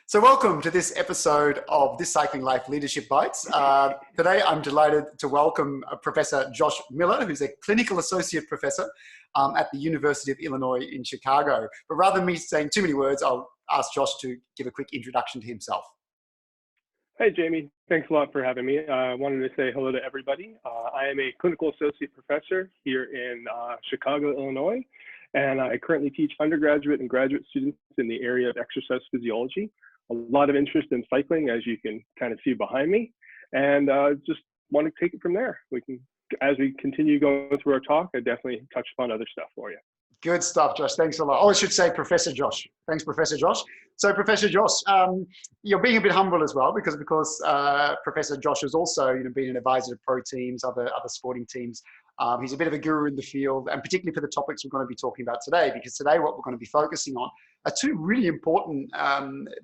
So welcome to this episode of This Cycling Life Leadership Bites. Today I'm delighted to welcome Professor Josh Miller, who's a clinical associate professor at the University of Illinois in Chicago. But rather than me saying too many words, I'll ask Josh to give a quick introduction to himself. Hey, Jamie. Thanks a lot for having me. I wanted to say hello to everybody. I am a clinical associate professor here in Chicago, Illinois, and I currently teach undergraduate and graduate students in the area of exercise physiology. A lot of interest in cycling, as you can kind of see behind me, and just want to take it from there. As we continue going through our talk, I definitely touch upon other stuff for you. Good stuff, Josh. Thanks a lot. Oh, I should say Professor Josh. Thanks, Professor Josh. So, Professor Josh, you're being a bit humble as well, because of course, Professor Josh has also been an advisor to pro teams, other sporting teams. He's a bit of a guru in the field, and particularly for the topics we're going to be talking about today, because today what we're going to be focusing on are two really important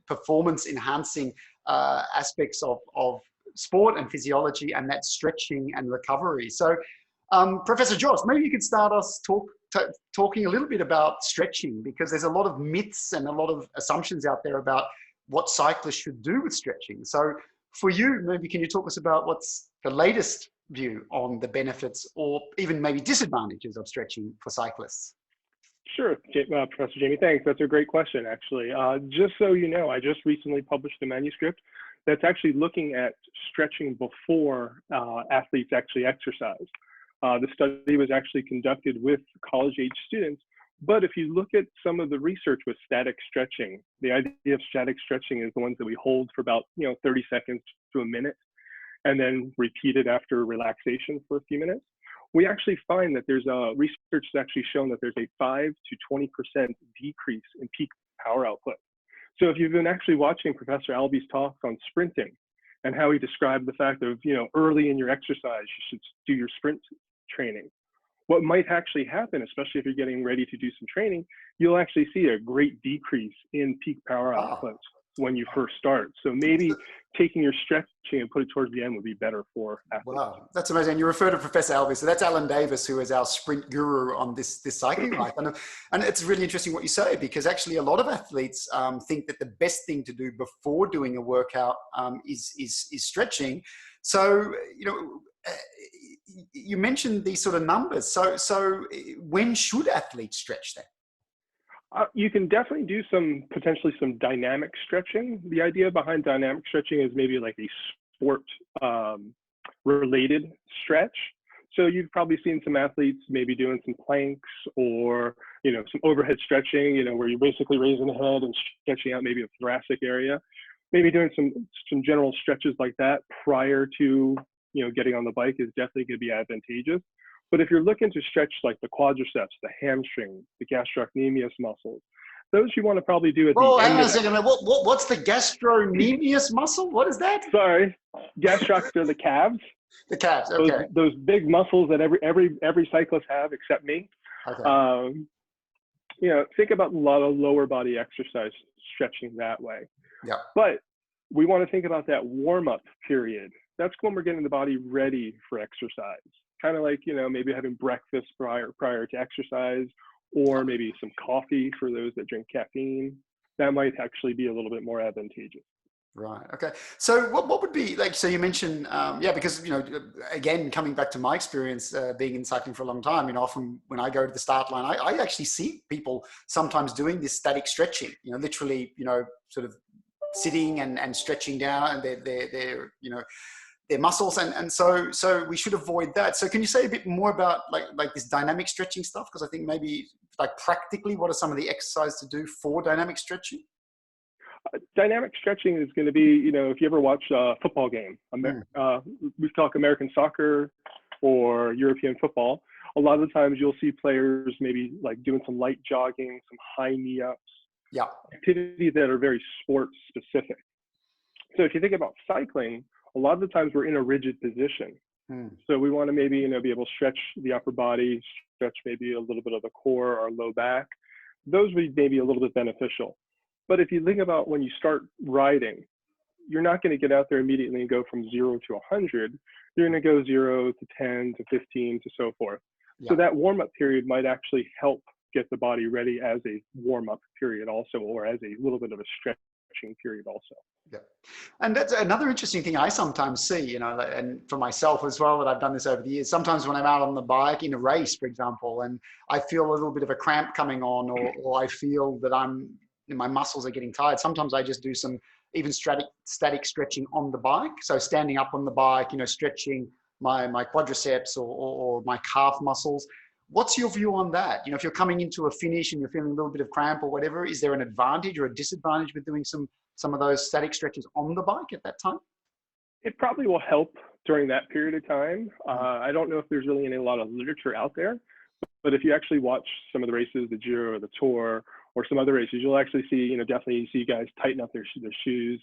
performance-enhancing aspects of sport and physiology, and that's stretching and recovery. So, Professor Josh, maybe you could start us talking a little bit about stretching, because there's a lot of myths and a lot of assumptions out there about what cyclists should do with stretching. So for you, maybe can you talk us about what's the latest view on the benefits or even maybe disadvantages of stretching for cyclists? Sure, Professor Jamie, thanks. That's a great question, actually. Just so you know, I just recently published a manuscript that's actually looking at stretching before athletes actually exercise. The study was actually conducted with college-age students, but if you look at some of the research with static stretching, the idea of static stretching is the ones that we hold for about 30 seconds to a minute, and then repeat it after relaxation for a few minutes. We actually find that there's research that's actually shown that there's a 5 to 20% decrease in peak power output. So if you've been actually watching Professor Alby's talks on sprinting and how he described the fact of, early in your exercise, you should do your sprint training. What might actually happen, especially if you're getting ready to do some training, you'll actually see a great decrease in peak power output when you first start. So maybe taking your stretching and put it towards the end would be better for athletes. Wow, that's amazing. You refer to Professor Alby, so that's Alan Davis, who is our sprint guru on this cycling life. And it's really interesting what you say, because actually a lot of athletes think that the best thing to do before doing a workout is stretching. So, you mentioned these sort of numbers. So when should athletes stretch then? You can definitely do potentially some dynamic stretching. The idea behind dynamic stretching is maybe like a sport related stretch. So you've probably seen some athletes maybe doing some planks or, some overhead stretching, where you're basically raising the head and stretching out maybe a thoracic area, maybe doing some general stretches like that prior to, getting on the bike is definitely going to be advantageous. But if you're looking to stretch like the quadriceps, the hamstring, the gastrocnemius muscles, those you want to probably do at the end. Hang on a second. What's the gastrocnemius muscle? What is that? Sorry, gastrocs are the calves. The calves. Okay. Those big muscles that every cyclist have except me. Okay. Think about a lot of lower body exercise stretching that way. Yeah. But we want to think about that warm up period. That's when we're getting the body ready for exercise. Kind of like, maybe having breakfast prior to exercise, or maybe some coffee for those that drink caffeine. That might actually be a little bit more advantageous. Right. Okay. So what would be like, so you mentioned, because, again, coming back to my experience being in cycling for a long time, often when I go to the start line, I actually see people sometimes doing this static stretching, literally, sort of sitting and stretching down and their muscles, and so we should avoid that. So can you say a bit more about like this dynamic stretching stuff? Because I think maybe like practically, what are some of the exercises to do for dynamic stretching? Dynamic stretching is going to be, if you ever watch a football game, we talk American soccer or European football, a lot of the times you'll see players maybe like doing some light jogging, some high knee ups, activities that are very sport specific. So if you think about cycling, a lot of the times we're in a rigid position. So we want to maybe, be able to stretch the upper body, stretch maybe a little bit of the core or low back. Those would be maybe a little bit beneficial. But if you think about when you start riding, you're not going to get out there immediately and go from 0 to 100. You're going to go 0 to 10 to 15 to so forth. Yeah. So that warm-up period might actually help get the body ready as a warm-up period also, or as a little bit of a stretching period also. Yeah. And that's another interesting thing I sometimes see, you know, and for myself as well, that I've done this over the years. Sometimes when I'm out on the bike in a race, for example, and I feel a little bit of a cramp coming on, or I feel that my muscles are getting tired. Sometimes I just do some even static stretching on the bike. So standing up on the bike, you know, stretching my quadriceps or my calf muscles. What's your view on that? You know, if you're coming into a finish and you're feeling a little bit of cramp or whatever, is there an advantage or a disadvantage with doing some of those static stretches on the bike at that time? It probably will help during that period of time. I don't know if there's really a lot of literature out there, but if you actually watch some of the races, the Giro or the Tour or some other races, you'll actually see, you know, definitely see guys tighten up their shoes.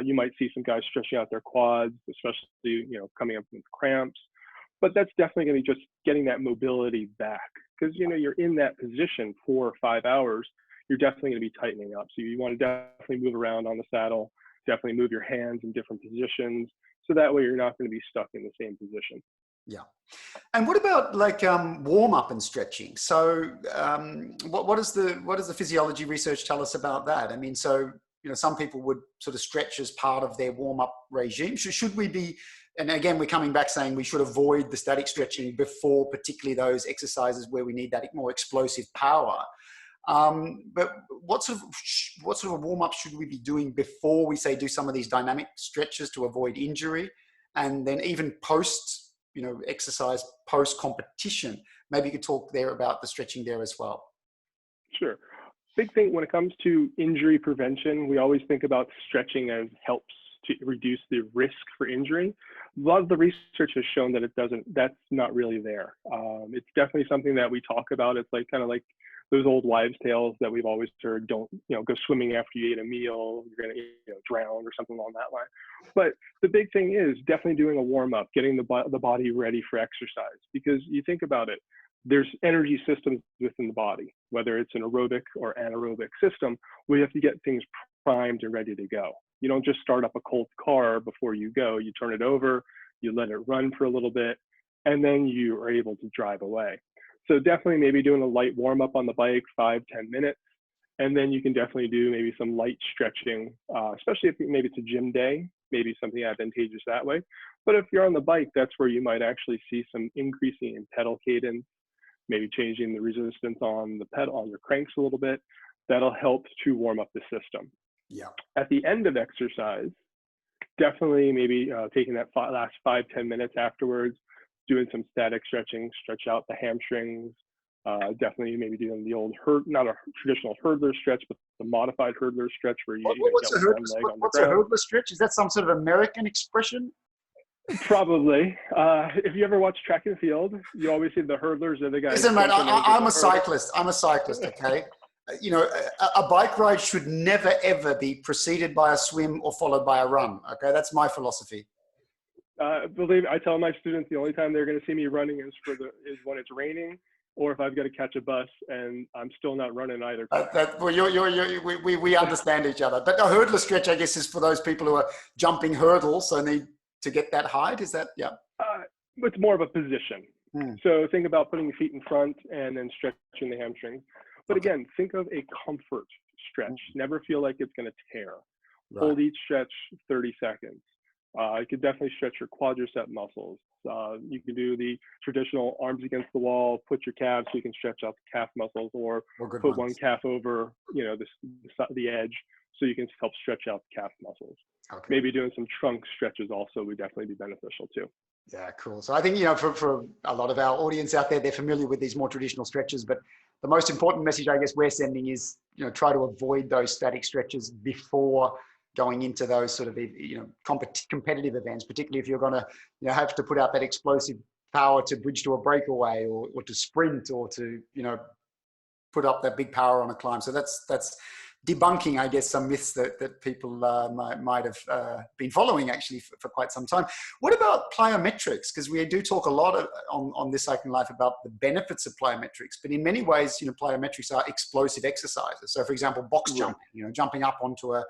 You might see some guys stretching out their quads, especially, you know, coming up with cramps. But that's definitely going to be just getting that mobility back, because, you know, you're in that position 4 or 5 hours. You're definitely going to be tightening up. So you want to definitely move around on the saddle, definitely move your hands in different positions. So that way you're not going to be stuck in the same position. Yeah. And what about like warm up and stretching? So what does the physiology research tell us about that? I mean, so, you know, some people would sort of stretch as part of their warm up regime. Should we be, and again, we're coming back saying we should avoid the static stretching before particularly those exercises where we need that more explosive power. But what sort of a warm up should we be doing before we say do some of these dynamic stretches to avoid injury, and then even post, you know, exercise post competition? Maybe you could talk there about the stretching there as well. Sure. Big thing when it comes to injury prevention, we always think about stretching as helps to reduce the risk for injury. A lot of the research has shown that that's not really there. It's definitely something that we talk about. It's like kind of like those old wives' tales that we've always heard. Don't, you know, go swimming after you ate a meal, you're going to, you know, drown or something along that line. But the big thing is definitely doing a warm up, getting the body ready for exercise, because you think about it, there's energy systems within the body, whether it's an aerobic or anaerobic system. We have to get things primed and ready to go. You don't just start up a cold car before you go. You turn it over, you let it run for a little bit, and then you are able to drive away. So definitely maybe doing a light warm up on the bike, 5-10 minutes. And then you can definitely do maybe some light stretching, especially if maybe it's a gym day, maybe something advantageous that way. But if you're on the bike, that's where you might actually see some increasing in pedal cadence, maybe changing the resistance on the pedal, on your cranks a little bit. That'll help to warm up the system. Yeah. At the end of exercise, definitely maybe taking that last 5-10 minutes afterwards, doing some static stretching, stretch out the hamstrings. Definitely maybe doing the old not a traditional hurdler stretch, but the modified hurdler stretch where you what's get one leg on the what's ground. A hurdler stretch? Is that some sort of American expression? Probably. If you ever watch track and field, you always see the hurdlers are the guys. Listen, man, I'm a cyclist. I'm a cyclist, okay? You know, a bike ride should never, ever be preceded by a swim or followed by a run, okay? That's my philosophy. Believe me, I tell my students the only time they're going to see me running is when it's raining, or if I've got to catch a bus and I'm still not running either. Well, we understand each other. But a hurdler stretch, I guess, is for those people who are jumping hurdles, so need to get that height. Is that, yeah? It's more of a position. So think about putting your feet in front and then stretching the hamstrings. But again, think of a comfort stretch. Never feel like it's going to tear. Right. Hold each stretch 30 seconds. You could definitely stretch your quadricep muscles. You can do the traditional arms against the wall, put your calves so you can stretch out the calf muscles, or put one calf over, you know, the edge so you can help stretch out the calf muscles. Okay. Maybe doing some trunk stretches also would definitely be beneficial too. Yeah, cool. So I think, you know, for a lot of our audience out there, they're familiar with these more traditional stretches, but the most important message I guess we're sending is, you know, try to avoid those static stretches before going into those sort of, you know, competitive events, particularly if you're going to, you know, have to put out that explosive power to bridge to a breakaway or to sprint or to, you know, put up that big power on a climb. So that's debunking, I guess, some myths that people might have been following actually for quite some time. What about plyometrics? Because we do talk a lot on This Cycling Life about the benefits of plyometrics, but in many ways, you know, plyometrics are explosive exercises. So for example, box jumping, you know, jumping up onto a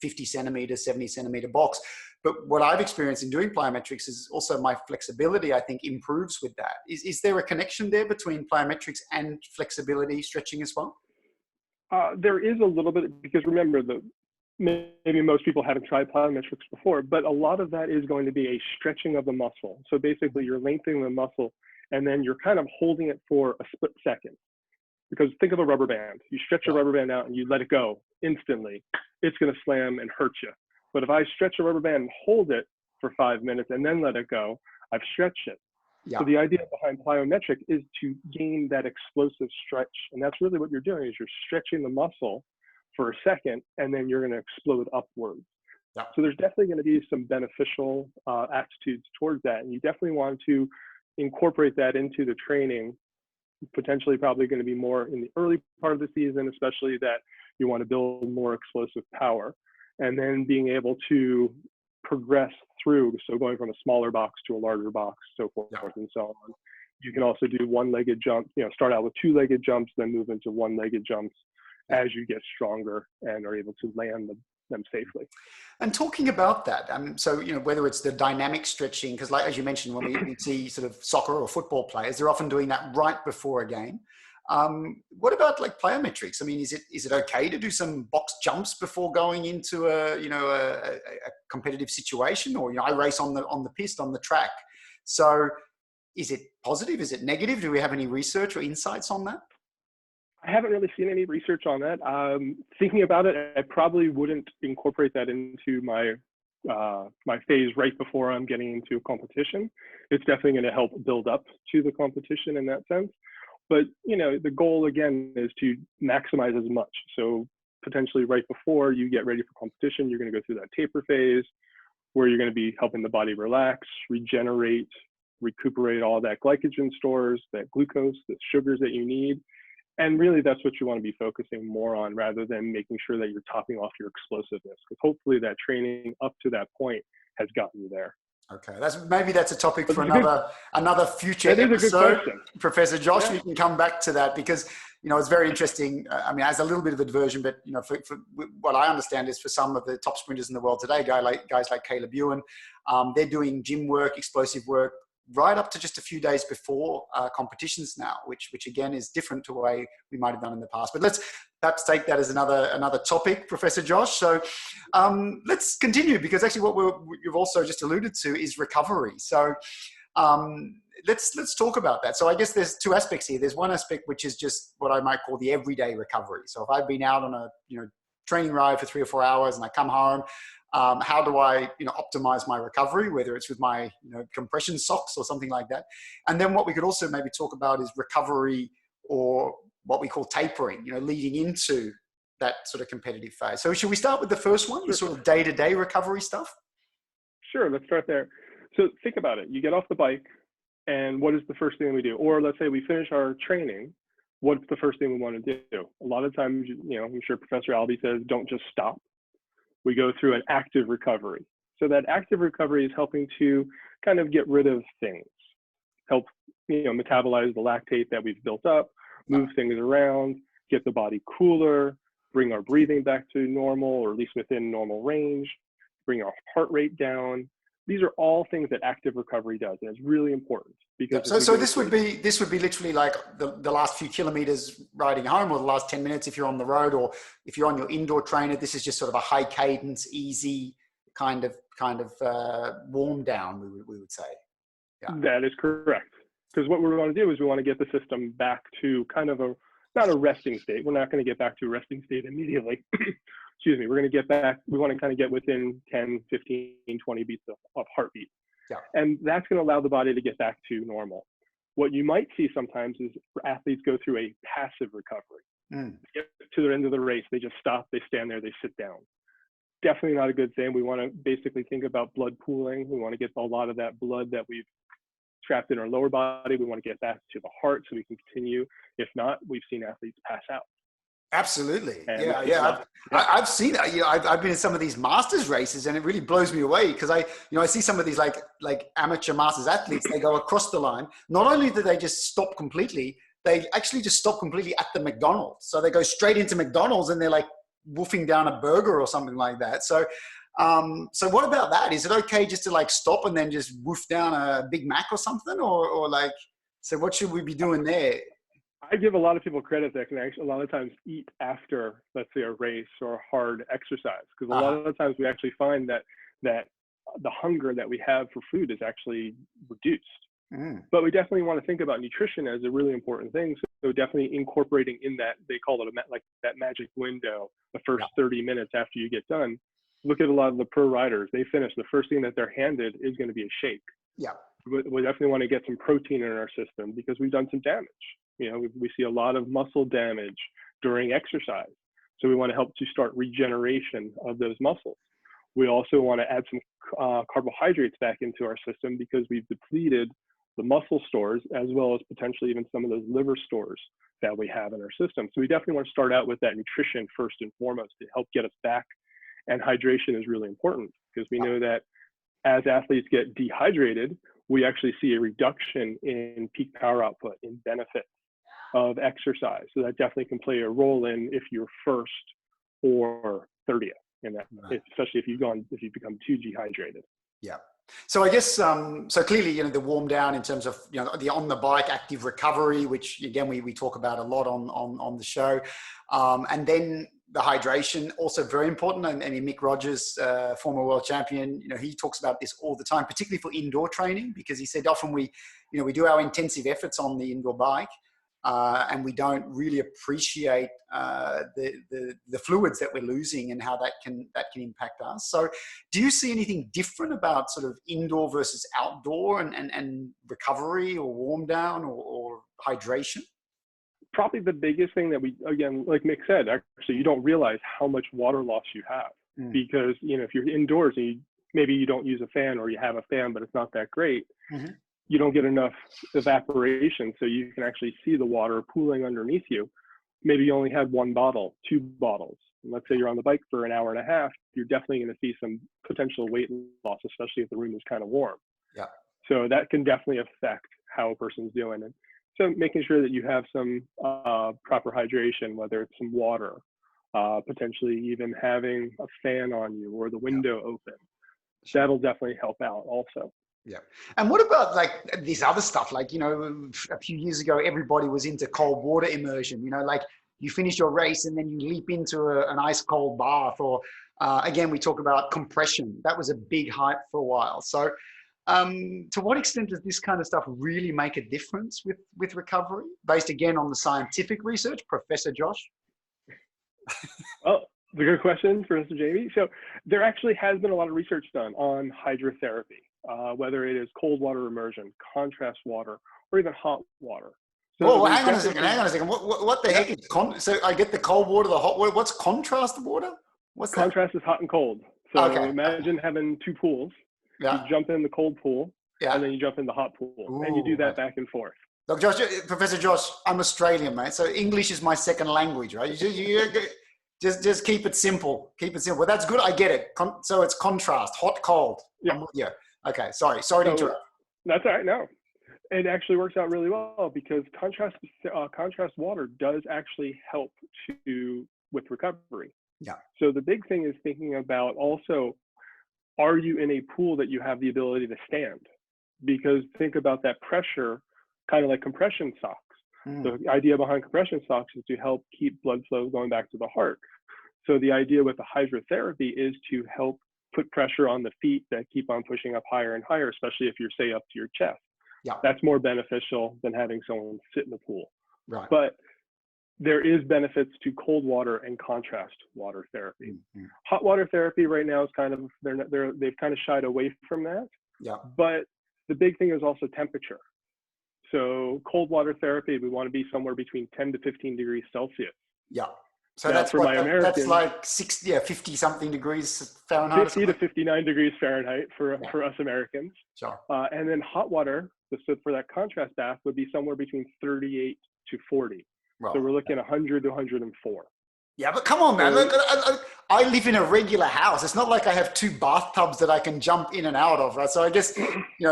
50 centimeters, 70 centimeter box. But what I've experienced in doing plyometrics is also my flexibility, I think, improves with that. Is there a connection there between plyometrics and flexibility stretching as well? There is a little bit, because remember, maybe most people haven't tried plyometrics before, but a lot of that is going to be a stretching of the muscle. So basically you're lengthening the muscle and then you're kind of holding it for a split second. Because think of a rubber band. You stretch a rubber band out and you let it go instantly, it's going to slam and hurt you. But if I stretch a rubber band and hold it for 5 minutes and then let it go, I've stretched it. Yeah. So the idea behind plyometric is to gain that explosive stretch. And that's really what you're doing, is you're stretching the muscle for a second and then you're going to explode upwards. Yeah. So there's definitely going to be some beneficial attitudes towards that. And you definitely want to incorporate that into the training, potentially probably going to be more in the early part of the season, especially that you want to build more explosive power. And then being able to progress through, so going from a smaller box to a larger box, so forth and so on. You can also do one-legged jump, start out with two-legged jumps, then move into one-legged jumps as you get stronger and are able to land them safely. And talking about that, so whether it's the dynamic stretching, because like as you mentioned, when we see sort of soccer or football players, they're often doing that right before a game. What about like plyometrics? I mean, is it okay to do some box jumps before going into a competitive situation? Or I race on the piste, on the track. So is it positive? Is it negative? Do we have any research or insights on that? I haven't really seen any research on that. Thinking about it, I probably wouldn't incorporate that into my my phase right before I'm getting into a competition. It's definitely going to help build up to the competition in that sense. But the goal again is to maximize as much. So potentially right before you get ready for competition, you're going to go through that taper phase where you're going to be helping the body relax, regenerate, recuperate all that glycogen stores, that glucose, the sugars that you need. And really that's what you want to be focusing more on, rather than making sure that you're topping off your explosiveness, because hopefully that training up to that point has gotten you there. Okay, maybe that's a topic for another future episode, Professor Josh. Yeah. We can come back to that, because it's very interesting. I mean, as a little bit of a diversion, but for what I understand is, for some of the top sprinters in the world today, guys like Caleb Ewan, they're doing gym work, explosive work, right up to just a few days before competitions now, which again is different to the way we might have done in the past. But let's perhaps take that as another topic, Professor Josh. So let's continue, because actually what you've also just alluded to is recovery. So let's talk about that. So I guess there's two aspects here. There's one aspect which is just what I might call the everyday recovery. So if I've been out on a training ride for 3 or 4 hours and I come home, how do I, optimize my recovery, whether it's with my, compression socks or something like that. And then what we could also maybe talk about is recovery, or what we call tapering, leading into that sort of competitive phase. So should we start with the first one, the sort of day-to-day recovery stuff? Sure, let's start there. So think about it. You get off the bike, and what is the first thing we do? Or let's say we finish our training. What's the first thing we want to do? A lot of times, I'm sure Professor Albee says, don't just stop. We go through an active recovery. So that active recovery is helping to kind of get rid of things, help metabolize the lactate that we've built up, move things around, get the body cooler, bring our breathing back to normal, or at least within normal range, bring our heart rate down. These are all things that active recovery does, and it's really important. Because so this would be literally like the last few kilometers riding home, or the last 10 minutes if you're on the road, or if you're on your indoor trainer. This is just sort of a high cadence, easy kind of warm down, we would say. Yeah. That is correct. Because what we want to do is we want to get the system back to kind of not a resting state. We're not going to get back to a resting state immediately. Excuse me. We're going to get back. We want to kind of get within 10, 15, 20 beats of heartbeat. Yeah. And that's going to allow the body to get back to normal. What you might see sometimes is athletes go through a passive recovery. Get to the end of the race, they just stop, they stand there, they sit down. Definitely not a good thing. We want to basically think about blood pooling. We want to get a lot of that blood that we've trapped in our lower body. We want to get back to the heart so we can continue. If not, we've seen athletes pass out. Absolutely. And I've seen it. I've been in some of these masters races, and it really blows me away, because I see some of these like amateur masters athletes. They go across the line. Not only do they just stop completely, they actually just stop completely at the McDonald's. So they go straight into McDonald's, and they're like wolfing down a burger or something like that. So, so what about that? Is it okay just to like stop and then just woof down a Big Mac or something, or like, so what should we be doing there? I give a lot of people credit that can actually a lot of times eat after, let's say, a race or a hard exercise, because a lot of the times we actually find that the hunger that we have for food is actually reduced. But we definitely want to think about nutrition as a really important thing. So definitely incorporating in that, they call it like that magic window, the first 30 minutes after you get done. Look at a lot of the pro riders. They finish, the first thing that they're handed is going to be a shake. Yeah. We definitely want to get some protein in our system because we've done some damage. You know, we see a lot of muscle damage during exercise. So we want to help to start regeneration of those muscles. We also want to add some carbohydrates back into our system because we've depleted the muscle stores as well as potentially even some of those liver stores that we have in our system. So we definitely want to start out with that nutrition first and foremost to help get us back. And hydration is really important because we know that as athletes get dehydrated, we actually see a reduction in peak power output, in benefit of exercise. So that definitely can play a role in if you're first or 30th in that, especially if you become too dehydrated. Yeah. So I guess, so clearly, you know, the warm down in terms of, you know, the on the bike active recovery, which again, we talk about a lot on the show. And then the hydration, also very important. And Mick Rogers, former world champion, you know, he talks about this all the time, particularly for indoor training, because he said often we do our intensive efforts on the indoor bike. And we don't really appreciate the fluids that we're losing and how that can impact us. So do you see anything different about sort of indoor versus outdoor and recovery or warm down or hydration? Probably the biggest thing that we, again, like Mick said, actually, you don't realize how much water loss you have because, you know, if you're indoors and maybe you don't use a fan or you have a fan, but it's not that great. You don't get enough evaporation, so you can actually see the water pooling underneath you. Maybe you only had one bottle, two bottles. And let's say you're on the bike for an hour and a half, you're definitely going to see some potential weight loss, especially if the room is kind of warm. Yeah. So that can definitely affect how a person's doing. And so making sure that you have some proper hydration, whether it's some water, potentially even having a fan on you or the window open, that'll definitely help out also. Yeah. And what about like this other stuff? Like, you know, a few years ago, everybody was into cold water immersion, you know, like you finish your race and then you leap into an ice cold bath or again, we talk about compression. That was a big hype for a while. So to what extent does this kind of stuff really make a difference with recovery based again on the scientific research, Professor Josh? Well, it's a good question for Mr. Jamie. So there actually has been a lot of research done on hydrotherapy. Whether it is cold water immersion, contrast water, or even hot water. So whoa, hang on a second. What the heck is so I get the cold water, the hot water. What's contrast water? What's contrast that? Is hot and cold. So imagine having two pools. You jump in the cold pool, and then you jump in the hot pool, and you do that back and forth. Look, Josh, Professor Josh, I'm Australian, mate. So English is my second language, right? Just keep it simple. Keep it simple. But that's good. I get it. So it's contrast, hot, cold. Yeah. Okay, sorry to interrupt. That's all right. No, it actually works out really well because contrast water does actually help with recovery. Yeah. So the big thing is thinking about also, are you in a pool that you have the ability to stand? Because think about that pressure, kind of like compression socks. The idea behind compression socks is to help keep blood flow going back to the heart. So the idea with the hydrotherapy is to help put pressure on the feet that keep on pushing up higher and higher, especially if you're, say, up to your chest. Yeah. That's more beneficial than having someone sit in the pool. Right. But there is benefits to cold water and contrast water therapy. Hot water therapy right now is kind of, they've kind of shied away from that. Yeah. But the big thing is also temperature. So cold water therapy, we want to be somewhere between 10 to 15 degrees Celsius. Yeah. So now, that's like 50 something degrees Fahrenheit. 50 to 59 degrees Fahrenheit for us Americans. Sure. And then hot water, so for that contrast bath, would be somewhere between 38 to 40. Well, so we're looking 100 to 104. Yeah, but come on, man. Look, I live in a regular house. It's not like I have two bathtubs that I can jump in and out of, right? So I guess,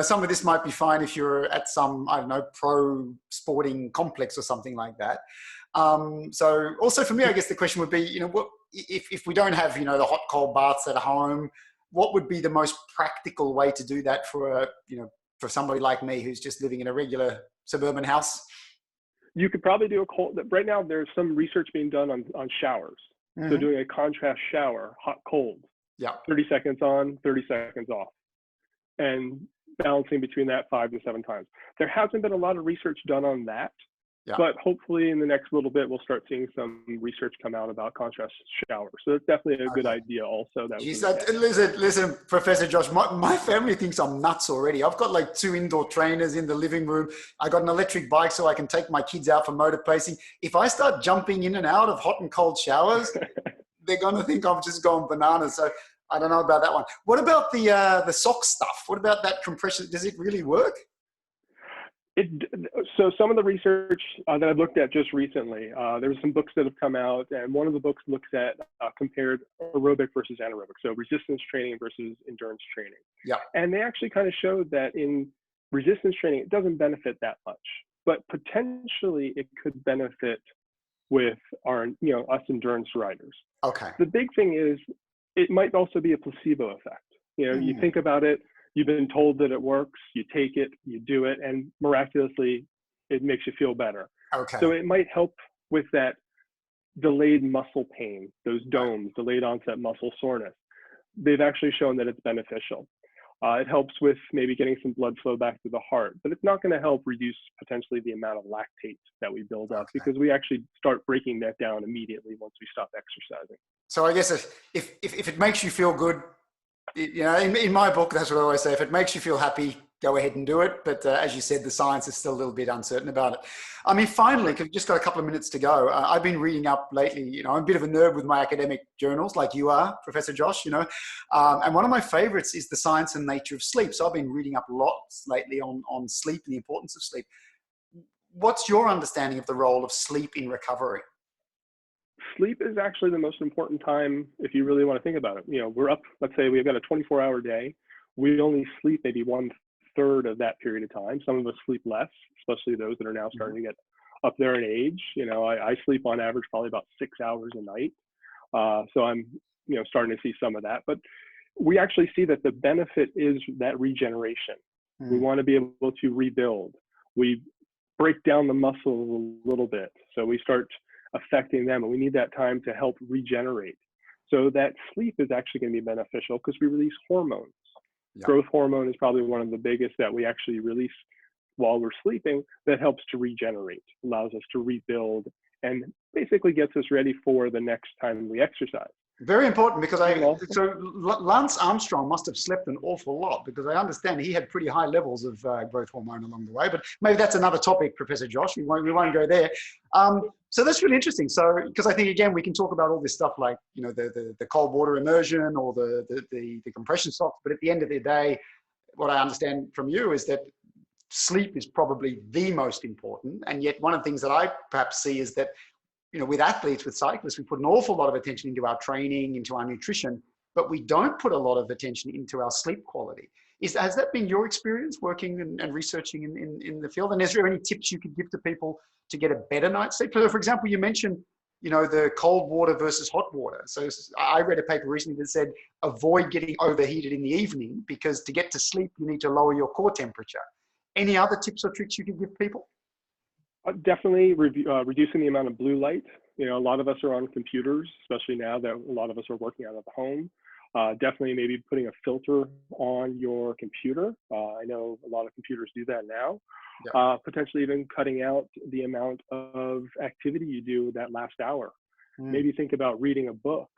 some of this might be fine if you're at some, I don't know, pro sporting complex or something like that. So also for me, I guess the question would be, if we don't have, you know, the hot cold baths at home, what would be the most practical way to do that for a, you know, for somebody like me who's just living in a regular suburban house? You could probably do a cold, right now there's some research being done on showers. So doing a contrast shower, hot, cold, Yeah. 30 seconds on, 30 seconds off, and balancing between that 5 to 7 times. There hasn't been a lot of research done on that, but hopefully in the next little bit, we'll start seeing some research come out about contrast showers. So that's definitely a good idea also. Listen, Professor Josh, my family thinks I'm nuts already. I've got like 2 indoor trainers in the living room. I got an electric bike so I can take my kids out for motor pacing. If I start jumping in and out of hot and cold showers, they're going to think I've just gone bananas. So I don't know about that one. What about the sock stuff? What about that compression? Does it really work? So some of the research that I've looked at just recently, there's some books that have come out, and one of the books looks at compared aerobic versus anaerobic, so resistance training versus endurance training. Yeah. And they actually kind of showed that in resistance training, it doesn't benefit that much, but potentially it could benefit with our, you know, us endurance riders. Okay. The big thing is it might also be a placebo effect. You know, you think about it. You've been told that it works, you take it, you do it, and miraculously, it makes you feel better. Okay. So it might help with that delayed muscle pain, those DOMS, delayed onset muscle soreness. They've actually shown that it's beneficial. It helps with maybe getting some blood flow back to the heart, but it's not going to help reduce potentially the amount of lactate that we build up because we actually start breaking that down immediately once we stop exercising. So I guess if it makes you feel good, you know, in my book, that's what I always say. If it makes you feel happy, go ahead and do it. But as you said, the science is still a little bit uncertain about it. I mean, finally, because we've just got a couple of minutes to go, I've been reading up lately. You know, I'm a bit of a nerd with my academic journals, like you are, Professor Josh, you know. And one of my favorites is The Science and Nature of Sleep. So I've been reading up lots lately on sleep and the importance of sleep. What's your understanding of the role of sleep in recovery? Sleep is actually the most important time if you really want to think about it. You know, we're up, let's say we've got a 24-hour day. We only sleep maybe 1/3 of that period of time. Some of us sleep less, especially those that are now starting to get up there in age. You know, I sleep on average probably about 6 hours a night. So I'm, you know, starting to see some of that. But we actually see that the benefit is that regeneration. We want to be able to rebuild. We break down the muscles a little bit. So we start affecting them, and we need that time to help regenerate. So that sleep is actually going to be beneficial because we release hormones. Yeah. Growth hormone is probably one of the biggest that we actually release while we're sleeping that helps to regenerate, allows us to rebuild, and basically gets us ready for the next time we exercise. Very important because so Lance Armstrong must have slept an awful lot because I understand he had pretty high levels of growth hormone along the way, but maybe that's another topic, Professor Josh. We won't go there. So that's really interesting. So, because I think, again, we can talk about all this stuff like, you know, the cold water immersion or the compression socks, but at the end of the day, what I understand from you is that sleep is probably the most important. And yet one of the things that I perhaps see is that, you know, with athletes, with cyclists, we put an awful lot of attention into our training, into our nutrition, but we don't put a lot of attention into our sleep quality. Has that been your experience working and researching in the field? And is there any tips you could give to people to get a better night's sleep? For example, you mentioned, you know, the cold water versus hot water. So I read a paper recently that said, avoid getting overheated in the evening because to get to sleep, you need to lower your core temperature. Any other tips or tricks you could give people? Definitely reducing the amount of blue light. You know, a lot of us are on computers, especially now that a lot of us are working out of home. Definitely maybe putting a filter on your computer. I know a lot of computers do that now. Yeah. Potentially even cutting out the amount of activity you do that last hour. Maybe think about reading a book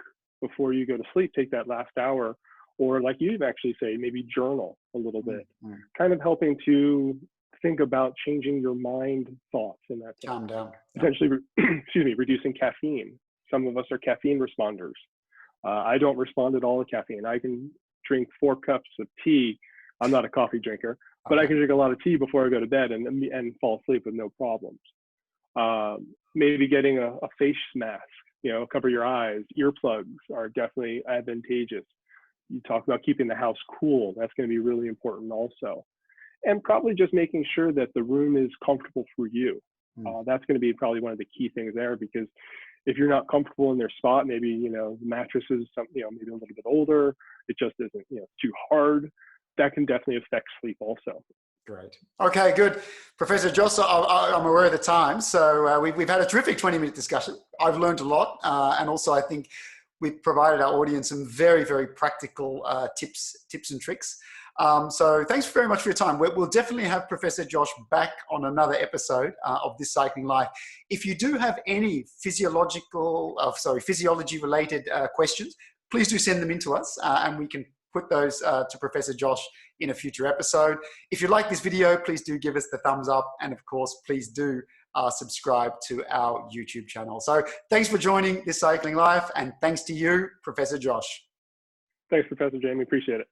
before you go to sleep. Take that last hour, or like you actually say, maybe journal a little bit. Kind of helping to think about changing your mind thoughts in that sense. Calm down. Potentially, reducing caffeine. Some of us are caffeine responders. I don't respond at all to caffeine. I can drink 4 cups of tea. I'm not a coffee drinker, but I can drink a lot of tea before I go to bed and fall asleep with no problems. Maybe getting a face mask, you know, cover your eyes. Earplugs are definitely advantageous. You talk about keeping the house cool. That's going to be really important also. And probably just making sure that the room is comfortable for you. That's going to be probably one of the key things there, because if you're not comfortable in their spot, maybe, you know, the mattress is maybe a little bit older, it just isn't, you know, too hard, that can definitely affect sleep also. Great. Okay, good. Professor Joss, I'm aware of the time, so we've had a terrific 20-minute discussion. I've learned a lot, and also I think we've provided our audience some very, very practical tips and tricks. So thanks very much for your time. We'll definitely have Professor Josh back on another episode of This Cycling Life. If you do have any physiology-related questions, please do send them in to us, and we can put those to Professor Josh in a future episode. If you like this video, please do give us the thumbs up, and of course, please do subscribe to our YouTube channel. So thanks for joining This Cycling Life, and thanks to you, Professor Josh. Thanks, Professor Jamie. Appreciate it.